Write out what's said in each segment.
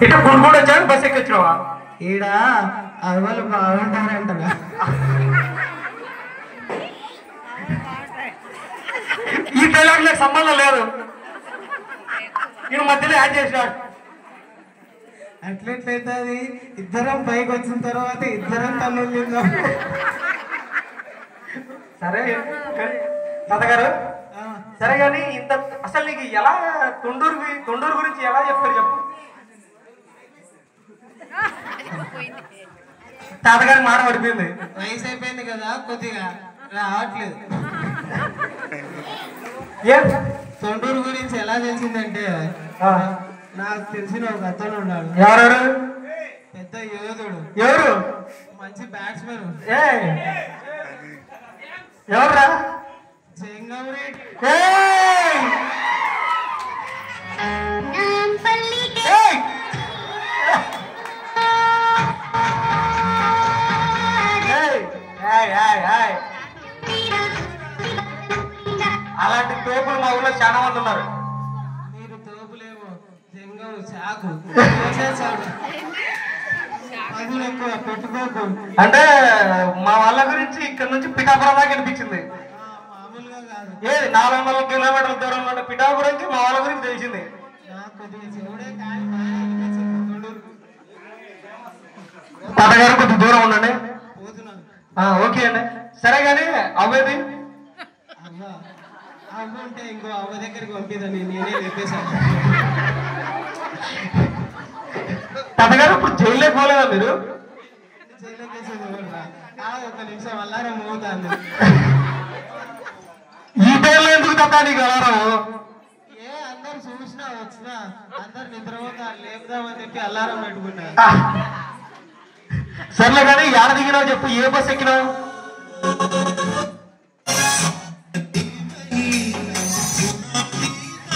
ఇట్లా గుండు వచ్చాడు బస్ ఎక్కి వచ్చినావా? ఈడ అవ్వలు బాగుంటారంటారా? ఈ డైలాగ్ నాకు సంబంధం లేదు, నేను మధ్యలో యాడ్ చేసినాడు. అట్లెట్లయితే అది ఇద్దరం పైకి వచ్చిన తర్వాత ఇద్దరం తన్నులు తిందాం. సరే తాతగారు, సరే కానీ ఇంత అసలు నీకు ఎలా తొండూరు గురించి ఎలా చెప్తారు చెప్పు. తాతగారి మాట పడిపోయింది, వయసు అయిపోయింది కదా, కొద్దిగా రావట్లేదు. ఏం తొండూరు గురించి ఎలా తెలిసిందంటే, నాకు తెలిసిన ఒక అతను ఉన్నాడు. ఎవరెవరు? పెద్ద యోధుడు. ఎవరు? మంచి బ్యాట్స్మెన్. ఎవరురా? చెంగౌరి. అలాంటి తోపులు మా ఊళ్ళో చాలా మంది ఉన్నారు. మీరు తోపులేమో, చెంగౌరు చాకు ఎక్కువ పెట్టుకోకు. అంటే మా వాళ్ళ గురించి ఇక్కడ నుంచి పిఠాపురం దాకా అనిపించింది. మామూలుగా కాదు, ఏది 400 కిలోమీటర్ల దూరంలో ఉన్న పిఠాపురంకి మా వాళ్ళ గురించి తెలిసింది. నాకు కొద్దిగా చెవుడే కానీ బాగా అనిపించింది తొండూరుకు. తాతగారు కొద్ది దూరం ఉండండి. పోతున్నాను. ఓకే అండి. సరే కానీ అవ్వేది అవ్వ ఉంటే ఇంకో అవ్వ దగ్గరికి పంపిదని నేనే చెప్పేశాను. తాతగారు ఇప్పుడు జైల్లో పోలేదా మీరు? ఒక నిమిషం అల్లారం మోగుతాంది. ఈ టైంలో ఎందుకు తప్ప నీకు అలారం? ఏ అందరు చూసినా వచ్చినా అందరు నిద్రపోతా లేపుదామని చెప్పి అల్లారం పెట్టుకున్నా. సర్లే కానీ ఏడ దిగినావు చెప్పు, ఏ బస్ ఎక్కినావు?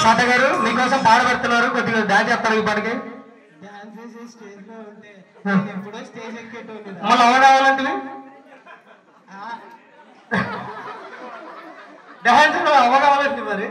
తాతగారు మీకోసం పాట పెడుతున్నారు, కొద్దిగా డాన్స్ చేస్తారు. ఈ పాటకి డాన్స్ చేసే స్టేజ్ లో ఉంటే ఎప్పుడో స్టేజ్ ఎక్కేటోళ్ళు. మళ్ళీ అవ్వ కావాలంటే డాన్స్ అవ్వ కావాలంటే మరి